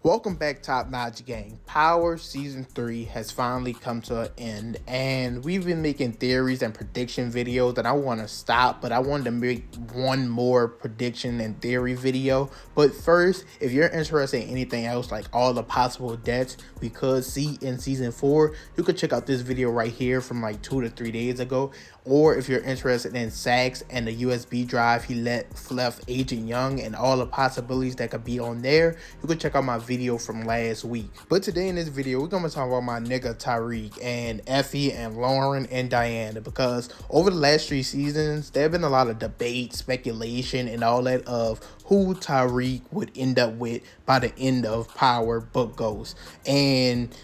Welcome back, Top Notch Gang. Power Season 3 has finally come to an end, and we've been making theories and prediction videos that I want to stop, but I wanted to make one more prediction and theory video. But first, if you're interested in anything else, like all the possible deaths we could see in Season 4, you could check out this video right here from like 2 to 3 days ago. Or if you're interested in Sax and the USB drive he left Agent Young and all the possibilities that could be on there, you can check out my video from last week. But today in this video, we're gonna talk about my nigga Tariq and Effie and Lauren and Diana, because over the last 3 seasons, there have been a lot of debate, speculation, and all that of who Tariq would end up with by the end of Power Book Ghost. And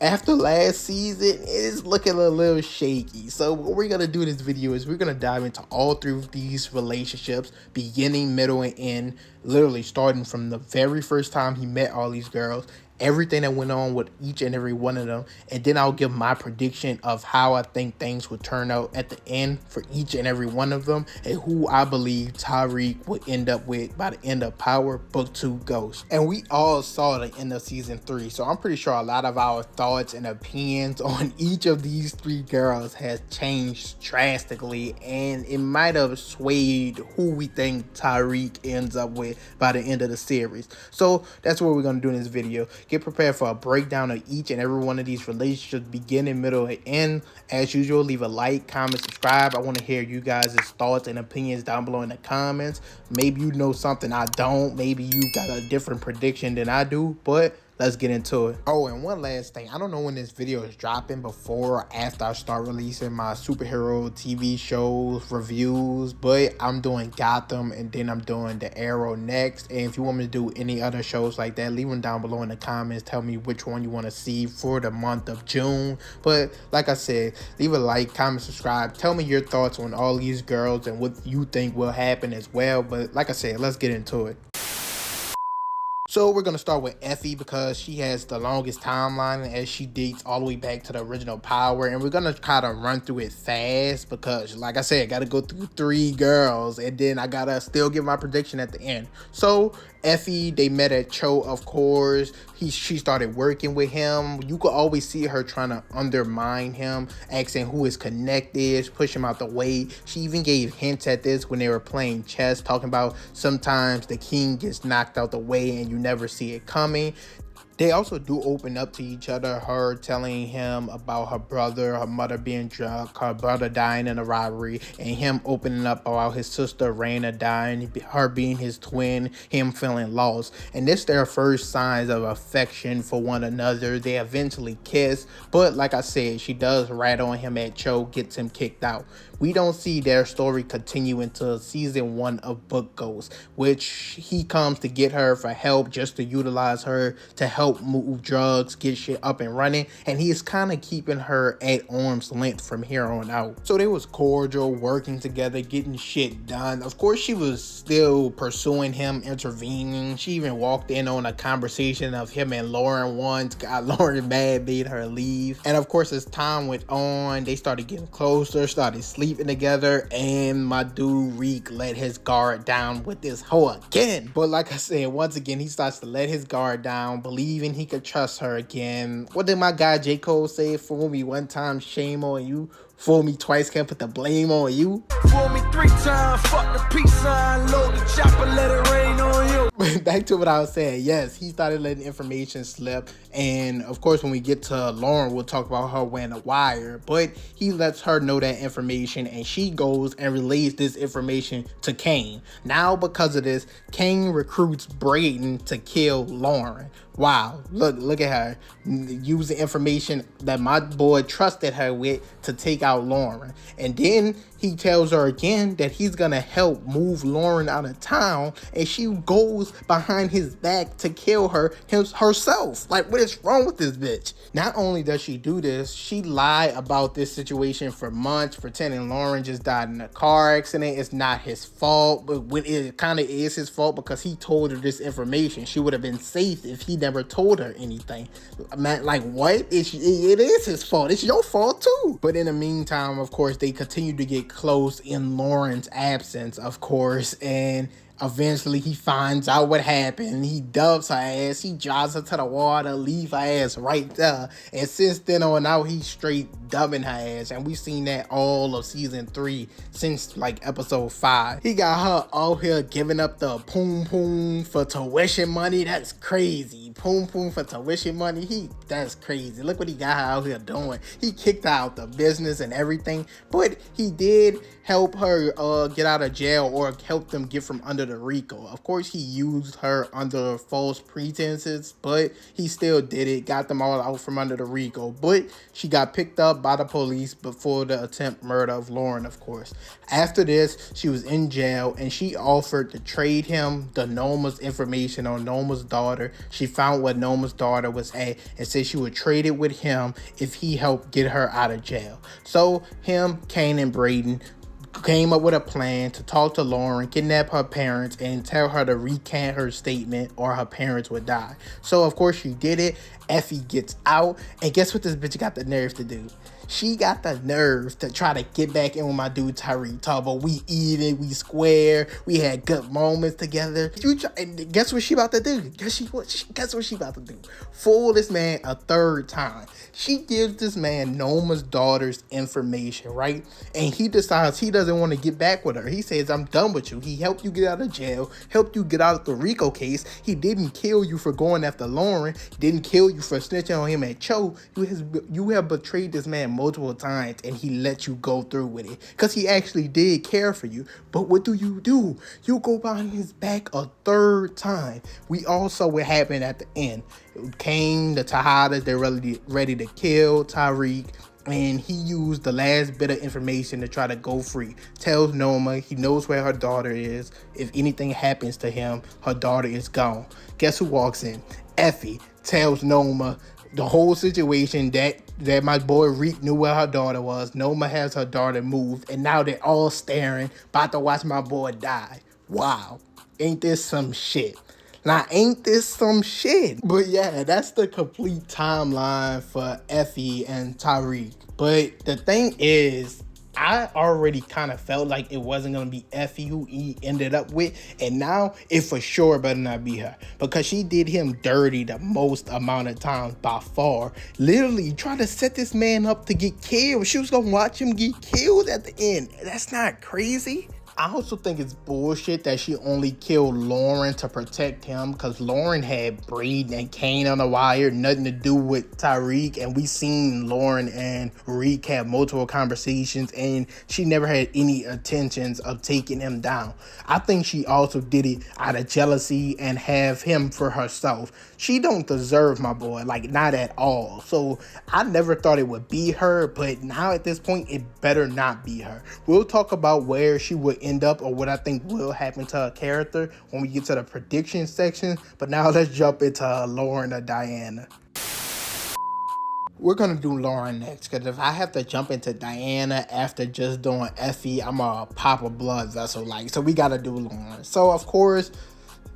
after last season, it's looking a little shaky. So what we're gonna do in this video is we're gonna dive into all 3 of these relationships, beginning, middle, and end, literally starting from the very first time he met all these girls, everything that went on with each and every one of them, and then I'll give my prediction of how I think things would turn out at the end for each and every one of them, and who I believe Tariq would end up with by the end of Power Book 2 Ghost. And we all saw the end of Season 3, so I'm pretty sure a lot of our thoughts and opinions on each of these 3 girls has changed drastically, and it might have swayed who we think Tariq ends up with by the end of the series. So that's what we're going to do in this video. Get prepared for a breakdown of each and every one of these relationships, beginning, middle, and end. As usual, leave a like, comment, subscribe. I want to hear you guys' thoughts and opinions down below in the comments. Maybe you know something I don't. Maybe you got a different prediction than I do, but let's get into it. Oh, and one last thing. I don't know when this video is dropping, before or after I start releasing my superhero TV shows reviews, but I'm doing Gotham and then I'm doing The Arrow next. And if you want me to do any other shows like that, leave them down below in the comments. Tell me which one you want to see for the month of June. But like I said, leave a like, comment, subscribe. Tell me your thoughts on all these girls and what you think will happen as well. But like I said, let's get into it. So we're going to start with Effie, because she has the longest timeline as she dates all the way back to the original Power. And we're going to kind of run through it fast because, like I said, I got to go through 3 girls. And then I got to still give my prediction at the end. So Effie, they met at Cho, of course. She started working with him. You could always see her trying to undermine him, asking who his connect is, push him out the way. She even gave hints at this when they were playing chess, talking about sometimes the king gets knocked out the way and you never see it coming. They also do open up to each other, her telling him about her brother, her mother being drunk, her brother dying in a robbery, and him opening up about his sister Raina dying, her being his twin, him feeling lost. And this their first signs of affection for one another. They eventually kiss, but like I said, she does rat on him at Cho, gets him kicked out. We don't see their story continue until Season 1 of Book Ghost, which he comes to get her for help, just to utilize her to help move drugs, get shit up and running, and he is kind of keeping her at arm's length from here on out. So they was cordial, working together, getting shit done. Of course, she was still pursuing him, intervening. She even walked in on a conversation of him and Lauren once, got Lauren mad, made her leave. And of course, as time went on, they started getting closer, started sleeping together, and my dude Reek let his guard down with this hoe again. But like I said, once again, he starts to let his guard down, believing he could trust her again. What did my guy J. Cole say? Fool me one time, shame on you. Fool me twice, can't put the blame on you. Fool me 3 times, fuck the peace sign, load the chopper, let it rain on you. Back to what I was saying. Yes, he started letting information slip. And of course, when we get to Lauren, we'll talk about her wearing a wire. But he lets her know that information, and she goes and relays this information to Kane. Now, because of this, Kane recruits Braden to kill Lauren. Wow, look at her using information that my boy trusted her with to take out Lauren. And then he tells her again that he's gonna help move Lauren out of town, and she goes behind his back to kill her herself. Like, what is wrong with this bitch? Not only does she do this, she lied about this situation for months, pretending Lauren just died in a car accident. It's not his fault, but when it kind of is his fault, because he told her this information. She would have been safe if he never told her anything. Man, like, what? It is his fault. It's your fault too. But in the meantime, of course, they continue to get close in Lauren's absence, of course, and Eventually, he finds out what happened. He dubs her ass. He drives her to the water, leave her ass right there. And since then on out, he's straight dubbing her ass. And we've seen that all of season 3 since like episode 5. He got her out here giving up the poom poom for tuition money. That's crazy. Poom poom for tuition money. That's crazy. Look what he got her out here doing. He kicked her out the business and everything. But he did help her get out of jail, or help them get from under the RICO. Of course, he used her under false pretenses, but he still did it, got them all out from under the RICO. But she got picked up by the police before the attempt murder of Lauren, of course. After this, she was in jail, and she offered to trade him the Noma's information on Noma's daughter. She found what Noma's daughter was at and said she would trade it with him if he helped get her out of jail. So him, Kane, and Braden came up with a plan to talk to Lauren, kidnap her parents, and tell her to recant her statement or her parents would die. So of course she did it. Effie gets out, and guess what this bitch got the nerve to do? She got the nerve to try to get back in with my dude Tariq. Talk about we even, we square, we had good moments together. And guess what she about to do? Guess what she about to do? Fool this man a third time. She gives this man Noma's daughter's information, right? And he decides he doesn't want to get back with her. He says, I'm done with you. He helped you get out of jail, helped you get out of the RICO case. He didn't kill you for going after Lauren, didn't kill you for snitching on him at Cho. You have betrayed this man multiple times, and he let you go through with it because he actually did care for you. But what do? You go behind his back a third time. We all saw what happened at the end. Kane, the Tejadas, they're ready to kill Tariq, and he used the last bit of information to try to go free. Tells Noma he knows where her daughter is. If anything happens to him, her daughter is gone. Guess who walks in? Effie. Tells Noma the whole situation, that my boy Reek knew where her daughter was. Noma has her daughter moved, and now they're all staring, about to watch my boy die. Wow. Ain't this some shit? Now, ain't this some shit? But yeah, that's the complete timeline for Effie and Tariq. But the thing is, I already kind of felt like it wasn't going to be Effie who he ended up with. And now it for sure better not be her, because she did him dirty the most amount of times by far. Literally trying to set this man up to get killed. She was going to watch him get killed at the end. That's not crazy. I also think it's bullshit that she only killed Lauren to protect him, because Lauren had Braden and Kane on the wire, nothing to do with Tariq, and we seen Lauren and Reek have multiple conversations, and she never had any intentions of taking him down. I think she also did it out of jealousy and have him for herself. She don't deserve my boy, like not at all. So I never thought it would be her, but now at this point it better not be her. We'll talk about where she would end up, or what I think will happen to her character when we get to the prediction section. But now let's jump into Lauren or Diana. We're gonna do Lauren next, because if I have to jump into Diana after just doing Effie, I'm gonna pop a blood vessel. So we gotta do Lauren. So of course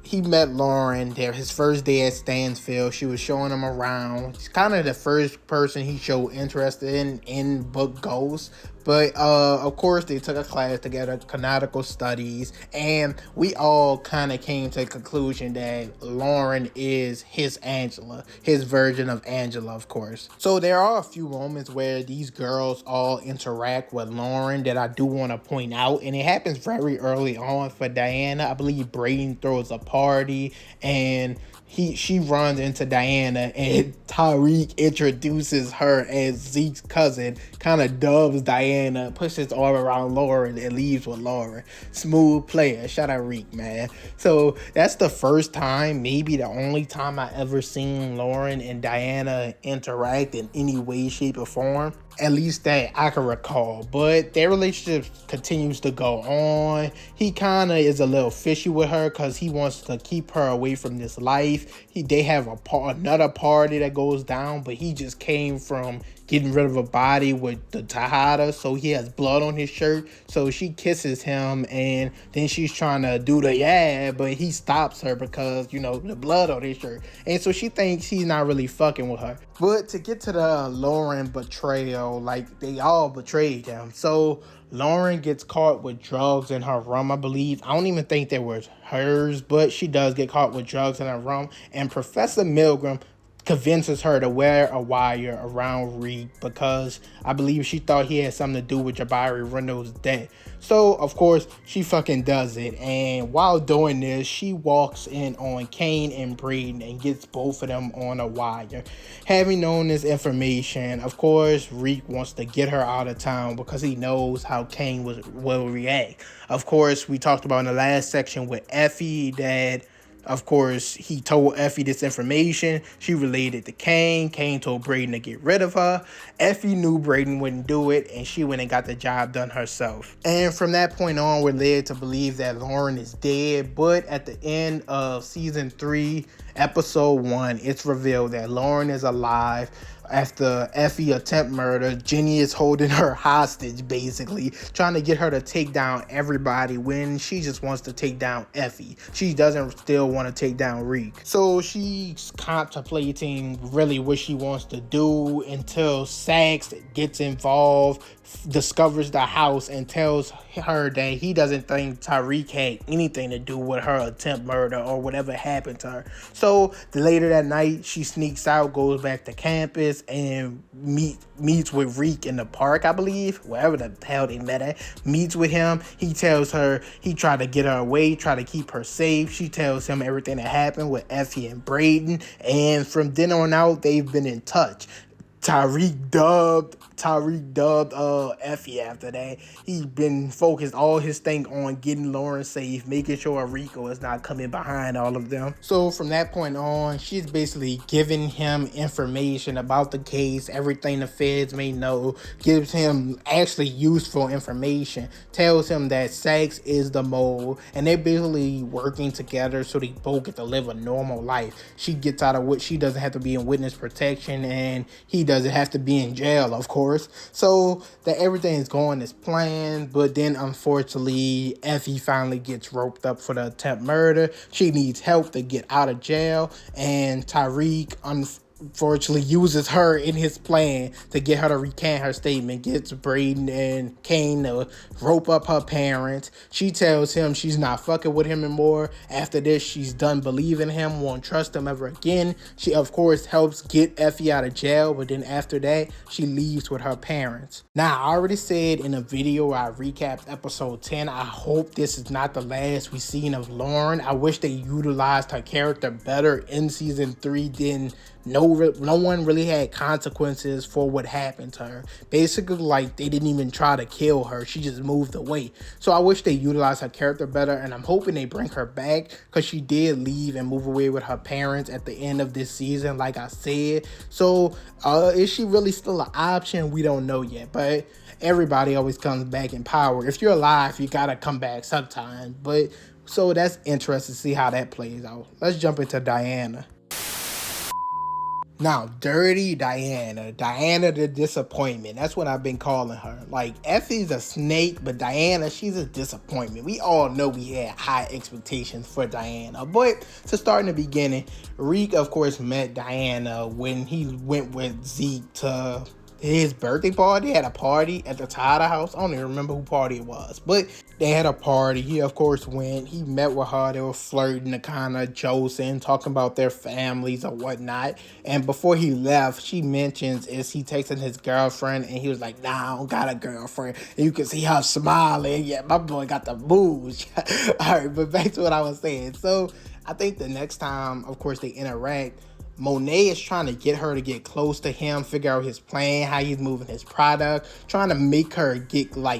he met Lauren there his first day at Stansfield. She was showing him around. She's kind of the first person he showed interest in book Ghost. But of course they took a class together, canonical studies, and we all kind of came to the conclusion that Lauren is his Angela, his version of Angela, of course. So there are a few moments where these girls all interact with Lauren that I do want to point out, and it happens very early on for Diana. I believe Braden throws a party, and she runs into Diana, and Tariq introduces her as Zeke's cousin, kind of dubs Diana, puts his arm around Lauren, and leaves with Lauren. Smooth player. Shout out Reek, man. So that's the first time, maybe the only time I ever seen Lauren and Diana interact in any way, shape, or form. At least that I can recall. But their relationship continues to go on. He kind of is a little fishy with her because he wants to keep her away from this life. They have another party that goes down, but he just came from getting rid of a body with the Tejada, so he has blood on his shirt. So she kisses him, and then she's trying to do the but he stops her because, the blood on his shirt. And so she thinks he's not really fucking with her. But to get to the Lauren betrayal, jail. Like, they all betrayed him. So Lauren gets caught with drugs in her room, I believe. I don't even think they were hers, but she does get caught with drugs in her room. And Professor Milgram convinces her to wear a wire around Reed because I believe she thought he had something to do with Jabari Reynolds' death. So, of course, she fucking does it. And while doing this, she walks in on Kane and Braden and gets both of them on a wire. Having known this information, of course, Reek wants to get her out of town because he knows how Kane will react. Of course, we talked about in the last section with Effie that, of course, he told Effie this information. She relayed it to Kane. Kane told Braden to get rid of her. Effie knew Braden wouldn't do it, and she went and got the job done herself. And from that point on, we're led to believe that Lauren is dead. But at the end of season 3, episode 1, it's revealed that Lauren is alive. After Effie attempt murder, Jenny is holding her hostage, basically, trying to get her to take down everybody when she just wants to take down Effie. She doesn't still want to take down Reek. So she's contemplating really what she wants to do until Sax gets involved, discovers the house, and tells her that he doesn't think Tariq had anything to do with her attempt murder or whatever happened to her. So later that night, she sneaks out, goes back to campus, and meets with Reek in the park, I believe, wherever the hell they met at. Meets with him. He tells her he tried to get her away, try to keep her safe. She tells him everything that happened with Effie and Braden, and from then on out, they've been in touch. Tariq dubbed Effie after that. He's been focused all his thing on getting Lauren safe, making sure Rico is not coming behind all of them. So from that point on, she's basically giving him information about the case, everything the feds may know, gives him actually useful information, tells him that Sax is the mole, and they're basically working together so they both get to live a normal life. She gets out of what she doesn't have to be in witness protection, and he doesn't have to be in jail, of course. So that everything is going as planned, but then unfortunately Effie finally gets roped up for the attempt murder. She needs help to get out of jail, and Tariq unfortunately uses her in his plan to get her to recant her statement, gets Braden and Kane to rope up her parents. She tells him she's not fucking with him anymore. After this, she's done believing him, won't trust him ever again. She, of course, helps get Effie out of jail, but then after that, she leaves with her parents. Now, I already said in a video I recapped episode 10, I hope this is not the last we've seen of Lauren. I wish they utilized her character better in season 3 than no one really had consequences for what happened to her. Basically, like, they didn't even try to kill her. She just moved away. So I wish they utilized her character better, and I'm hoping they bring her back because she did leave and move away with her parents at the end of this season, like I said. So is she really still an option? We don't know yet, but everybody always comes back in power. If you're alive, you gotta come back sometime. But so that's interesting to see how that plays out. Let's jump into Diana. Now, Dirty Diana. Diana the disappointment. That's what I've been calling her. Like, Effie's a snake, but Diana, she's a disappointment. We all know we had high expectations for Diana. But to start in the beginning, Reek, of course, met Diana when he went with Zeke to his birthday party. Had a party at the Tyler house. I don't even remember who party it was, but they had a party. He, of course, went. He met with her. They were flirting, the kind of Josing, talking about their families or whatnot. And before he left, she mentions, is he texting his girlfriend? And he was like, nah, I don't got a girlfriend. And you can see her smiling. Yeah, my boy got the moves. All right, but back to what I was saying. So I think the next time, of course, they interact, Monet is trying to get her to get close to him, figure out his plan, how he's moving his product, trying to make her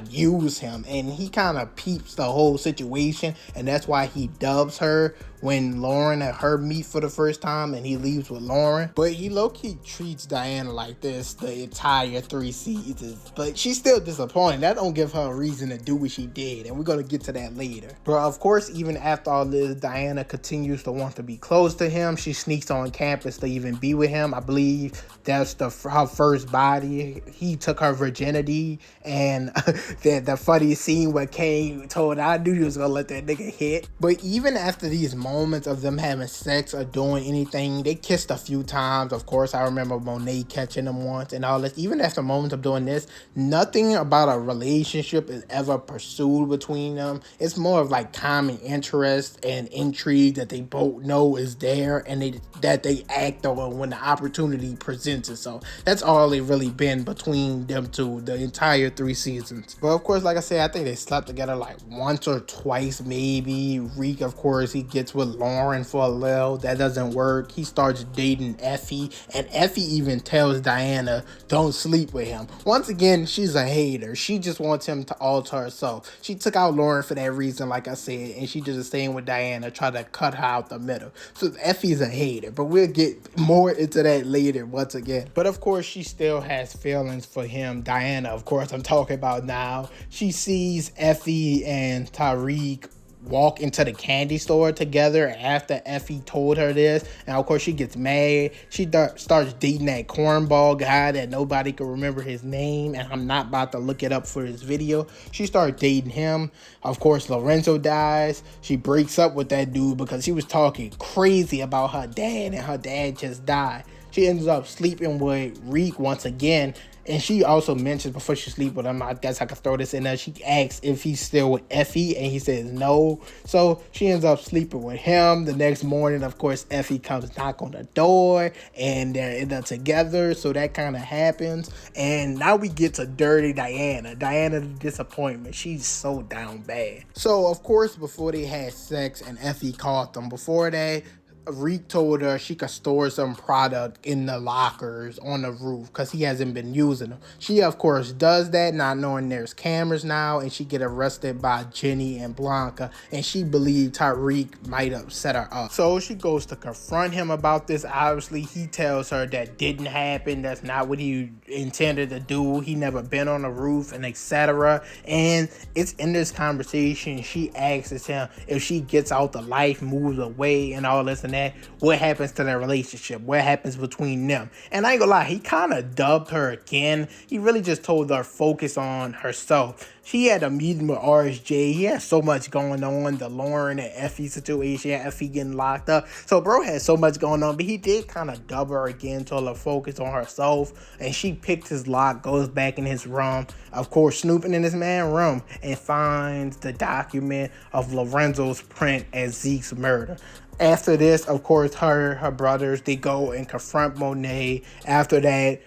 use him. And he kind of peeps the whole situation, and that's why he dubs her when Lauren and her meet for the first time, and he leaves with Lauren. But he low-key treats Diana like this the entire 3 seasons. But she's still disappointed. That don't give her a reason to do what she did, and we're going to get to that later. But of course, even after all this, Diana continues to want to be close to him. She sneaks on campus to even be with him. I believe that's her first body. He took her virginity, and the funny scene where Kane told her, I knew you was going to let that nigga hit. But even after these moments, moments of them having sex or doing anything. They kissed a few times. Of course, I remember Monet catching them once and all this. Even after moments of doing this, nothing about a relationship is ever pursued between them. It's more of like common interest and intrigue that they both know is there, and that they act on when the opportunity presents itself. That's all it really been between them two the entire 3 seasons. But of course, like I said, I think they slept together like once or twice maybe. Reek, of course, he gets with Lauren for a little. That doesn't work. He starts dating Effie, and Effie even tells Diana, don't sleep with him. Once again, she's a hater. She just wants him to alter herself. She took out Lauren for that reason, like I said, and she just is staying with Diana, try to cut her out the middle. So Effie's a hater, but we'll get more into that later once again. But of course, she still has feelings for him. Diana, of course, I'm talking about now. She sees Effie and Tariq walk into the candy store together after Effie told her this, and of course she gets mad. She starts dating that cornball guy that nobody can remember his name, and I'm not about to look it up for this video. She starts dating him. Of course, Lorenzo dies. She breaks up with that dude because he was talking crazy about her dad, and her dad just died. She ends up sleeping with Reek once again. And she also mentions before she sleep with him, I guess I could throw this in there, she asks if he's still with Effie, and he says no. So she ends up sleeping with him. The next morning, of course, Effie comes knock on the door, and they're end up together. So that kind of happens. And now we get to dirty Diana. Diana, the disappointment. She's so down bad. So, of course, before they had sex and Effie caught them, before that, Reek told her she could store some product in the lockers on the roof because he hasn't been using them. She, of course, does that, not knowing there's cameras now, and she get arrested by Jenny and Blanca, and she believed Tariq might have set her up. So she goes to confront him about this. Obviously, he tells her that didn't happen. That's not what he intended to do. He never been on the roof, and etc. And it's in this conversation, she asks him if she gets out the life, moves away, and all this and that, what happens to their relationship? What happens between them? And I ain't gonna lie, he kind of dubbed her again. He really just told her focus on herself. She had a meeting with RSJ. He had so much going on. The Lauren and Effie situation, Effie getting locked up. So bro had so much going on, but he did kind of dub her again, told her focus on herself. And she picked his lock, goes back in his room, of course snooping in this man's room, and finds the document of Lorenzo's print at Zeke's murder. After this, of course, her brothers, they go and confront Monet. After that,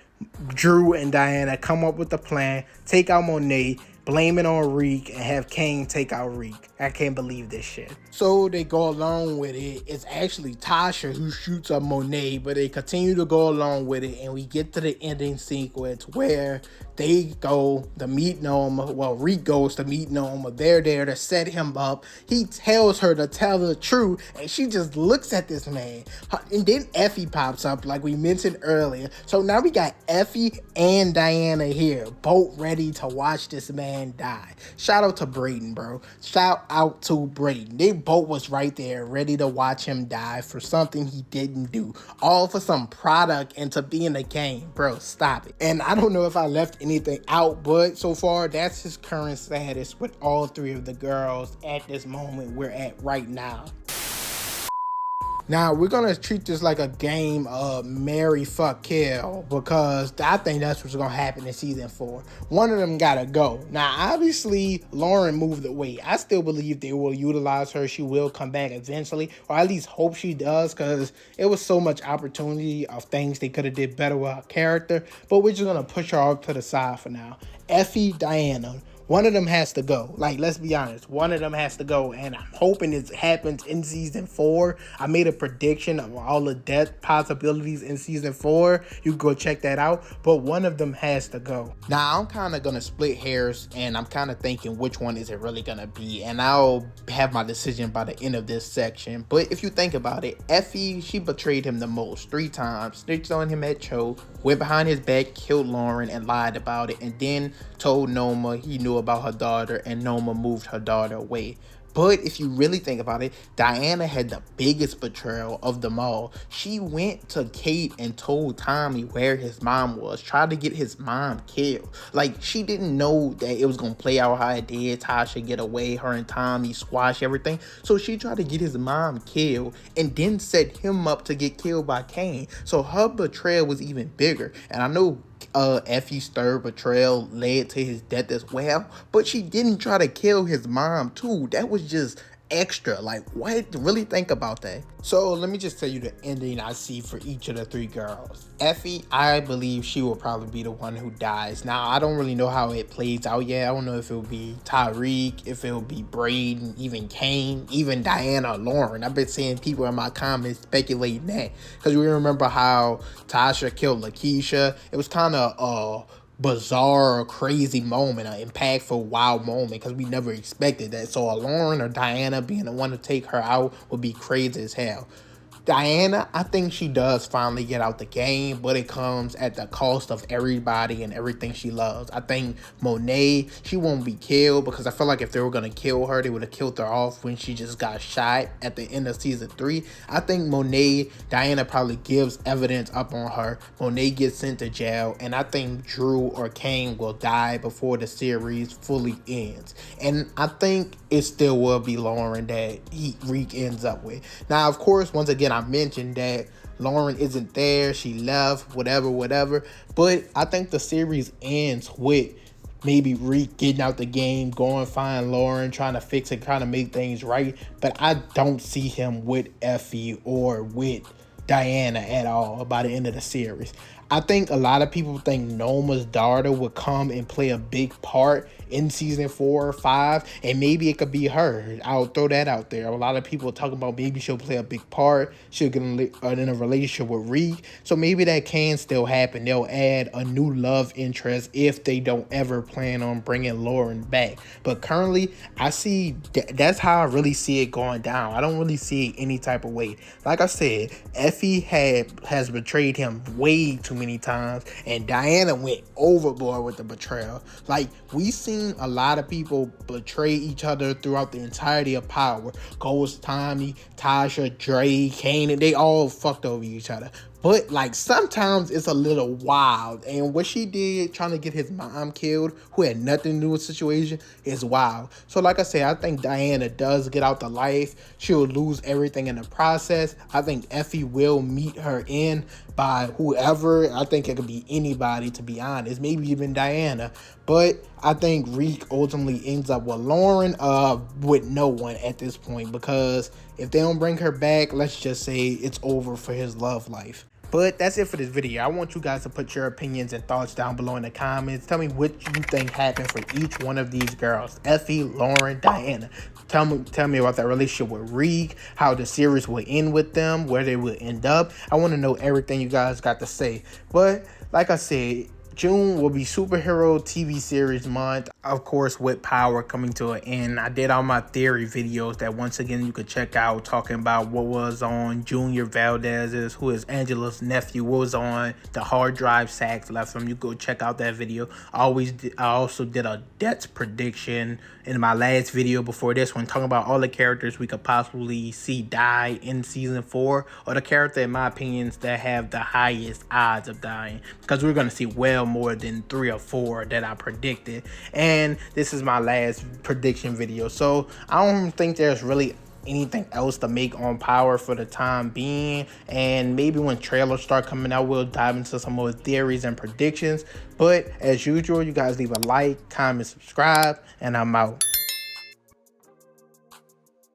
Drew and Diana come up with a plan, take out Monet, blame it on Reek, and have Kane take out Reek. I can't believe this shit. So they go along with it. It's actually Tasha who shoots up Monet, but they continue to go along with it, and we get to the ending sequence where they go to meet Noma. Well, Reek goes to meet Noma. They're there to set him up. He tells her to tell the truth, and she just looks at this man. And then Effie pops up, like we mentioned earlier. So now we got Effie and Diana here, both ready to watch this man die. Shout out to Brayden, bro. Shout out to Brayden. They both was right there, ready to watch him die for something he didn't do. All for some product and to be in the game. Bro, stop it. And I don't know if I left anything out, but so far that's his current status with all 3 of the girls at this moment we're at right now. Now, we're going to treat this like a game of marry, fuck, kill, because I think that's what's going to happen in season 4. One of them got to go. Now, obviously, Lauren moved away. I still believe they will utilize her. She will come back eventually, or at least hope she does, because it was so much opportunity of things they could have did better with her character, but we're just going to push her off to the side for now. Effie, Diana. One of them has to go. Like, let's be honest. One of them has to go. And I'm hoping it happens in season 4. I made a prediction of all the death possibilities in season 4. You can go check that out. But one of them has to go. Now, I'm kind of going to split hairs. And I'm kind of thinking which one is it really going to be. And I'll have my decision by the end of this section. But if you think about it, Effie, she betrayed him the most. 3 times. Snitched on him at Cho. Went behind his back, killed Lauren, and lied about it. And then told Noma he knew about her daughter, and Noma moved her daughter away. But if you really think about it, Diana had the biggest betrayal of them all. She went to Kate and told Tommy where his mom was, tried to get his mom killed. Like, she didn't know that it was going to play out how it did. Tasha get away, her and Tommy squash everything. So she tried to get his mom killed and then set him up to get killed by Kane. So her betrayal was even bigger. And I know Effie's third betrayal led to his death as well, but she didn't try to kill his mom too. That was just extra. Like, what? Really think about that. So let me just tell you the ending I see for each of the three girls. Effie, I believe she will probably be the one who dies. Now, I don't really know how it plays out yet. I don't know if it will be Tariq, if it will be Braden, even Kane, even Diana or Lauren. I've been seeing people in my comments speculating that, because we remember how Tasha killed Lakeisha. It was kind of bizarre or crazy moment, an impactful wow moment, because we never expected that. So a Lauren or Diana being the one to take her out would be crazy as hell. Diana, I think she does finally get out the game, but it comes at the cost of everybody and everything she loves. I think Monet, she won't be killed, because I feel like if they were going to kill her, they would have killed her off when she just got shot at the end of season 3. I think Monet, Diana probably gives evidence up on her. Monet gets sent to jail, and I think Drew or Kane will die before the series fully ends. And I think it still will be Lauren that Reek ends up with. Now, of course, once again, I mentioned that Lauren isn't there, she left, whatever, but I think the series ends with maybe Reek getting out the game, going find Lauren, trying to fix it, trying to make things right. But I don't see him with Effie or with Diana at all by the end of the series. I think a lot of people think Noma's daughter would come and play a big part in season 4 or 5, and maybe it could be her. I'll throw that out there. A lot of people talking about maybe she'll play a big part. She'll get in a relationship with Reek, so maybe that can still happen. They'll add a new love interest if they don't ever plan on bringing Lauren back. But currently, I see that's how I really see it going down. I don't really see it any type of way. Like I said, Effie has betrayed him way too many times, and Diana went overboard with the betrayal. Like, we seen a lot of people betray each other throughout the entirety of Power. Ghost, Tommy, Tasha, Dre, Kane, they all fucked over each other. But, like, sometimes it's a little wild. And what she did, trying to get his mom killed, who had nothing to do with the situation, is wild. So, like I said, I think Diana does get out the life. She'll lose everything in the process. I think Effie will meet her end by whoever. I think it could be anybody, to be honest. Maybe even Diana. But I think Reek ultimately ends up with Lauren, with no one at this point. Because if they don't bring her back, let's just say it's over for his love life. But that's it for this video. I want you guys to put your opinions and thoughts down below in the comments. Tell me what you think happened for each one of these girls. Effie, Lauren, Diana. Tell me about that relationship with Reek, how the series will end with them, where they will end up. I want to know everything you guys got to say. But like I said, June will be superhero TV series month, of course, with Power coming to an end. I did all my theory videos that once again you could check out, talking about what was on Junior Valdez's, who is Angela's nephew, what was on the hard drive sacks left from. You go check out that video. I also did a death prediction in my last video before this one, talking about all the characters we could possibly see die in season 4, or the character, in my opinions, that have the highest odds of dying, because we're going to see well more than 3 or 4 that I predicted. And this is my last prediction video, so I don't think there's really anything else to make on Power for the time being. And maybe when trailers start coming out, we'll dive into some more theories and predictions. But as usual, you guys leave a like, comment, subscribe, and I'm out.